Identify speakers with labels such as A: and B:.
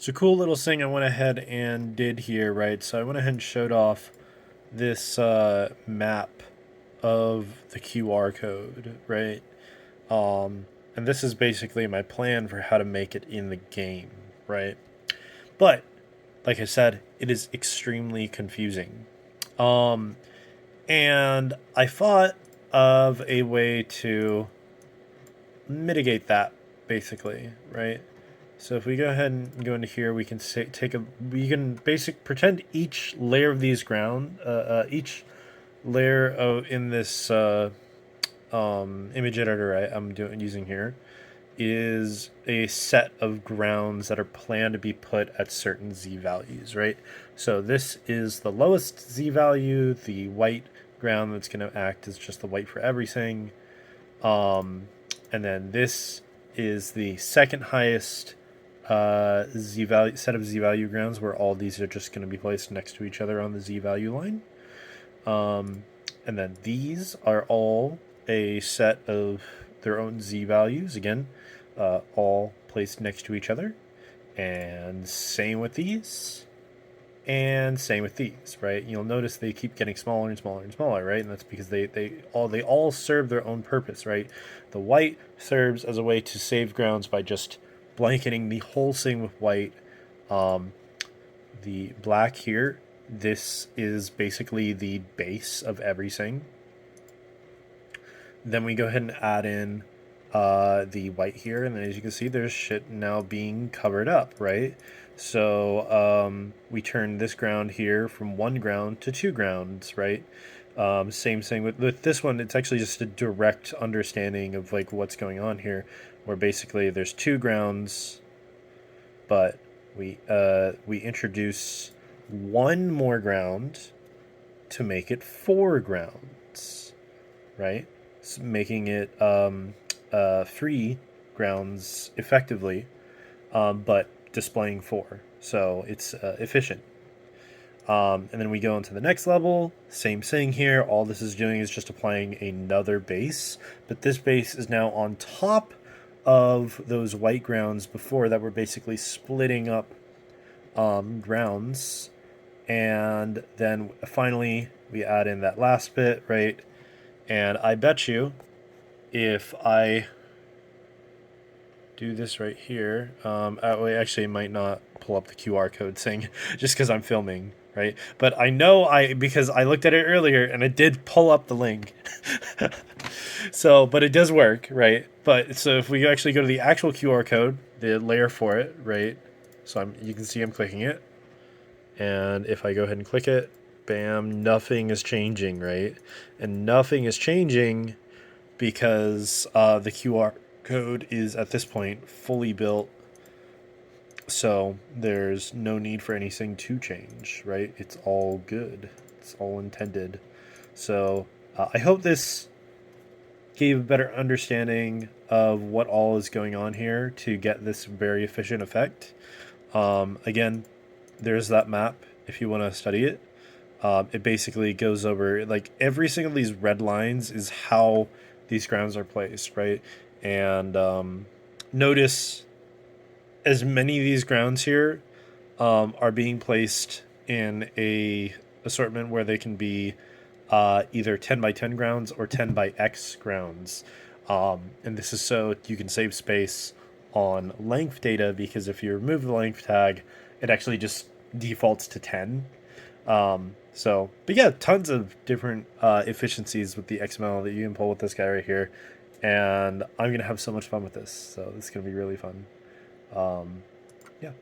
A: It's a cool little thing I went ahead and did here, right? So I went ahead and showed off this map of the QR code, right? And this is basically my plan for how to make it in the game, right? But like I said, it is extremely confusing. Um, and I thought of a way to mitigate that, basically, right? So if we go ahead and go into here, we can we can pretend each layer of these each layer of in this image editor I'm using here is a set of grounds that are planned to be put at certain z values, right? So this is the lowest z value, the white ground that's going to act as just the white for everything. And then this is the second highest z value set of z value grounds, where all these are just going to be placed next to each other on the z value line. And then these are all a set of their own z values, again, all placed next to each other. And same with these, and same with these, right? You'll notice they keep getting smaller and smaller and smaller, right? And that's because they all serve their own purpose, right? The white serves as a way to save grounds by just blanketing the whole thing with white. The black here, this is basically the base of everything. Then we go ahead and add in the white here, and then as you can see, there's shit now being covered up, right? So we turn this ground here from one ground to two grounds, right? Same thing with this one. It's actually just a direct understanding of like what's going on here, where basically there's two grounds, but we introduce one more ground to make it four grounds, right? So making it three grounds effectively, but displaying four. So it's efficient. And then we go into the next level, same thing here. All this is doing is just applying another base, but this base is now on top of those white grounds before that were basically splitting up grounds. And then finally we add in that last bit, right? And I bet you if I do this right here, actually, it might not pull up the QR code thing just because I'm filming, right? But I know because I looked at it earlier and it did pull up the link. So, but it does work, right? But so if we actually go to the actual QR code, the layer for it, right? So you can see I'm clicking it, and if I go ahead and click it, bam, nothing is changing, right? And nothing is changing because the QR code is at this point fully built, so there's no need for anything to change, right? It's all good. It's all intended. So I hope this gave a better understanding of what all is going on here to get this very efficient effect. Again, there's that map if you want to study it. It basically goes over like every single of these red lines is how these grounds are placed, right? And notice as many of these grounds here are being placed in a assortment where they can be either 10 by 10 grounds or 10 by X grounds. And this is so you can save space on length data, because if you remove the length tag, it actually just defaults to 10. But yeah, tons of different efficiencies with the XML that you can pull with this guy right here. And I'm going to have so much fun with this. So this is going to be really fun. Yeah.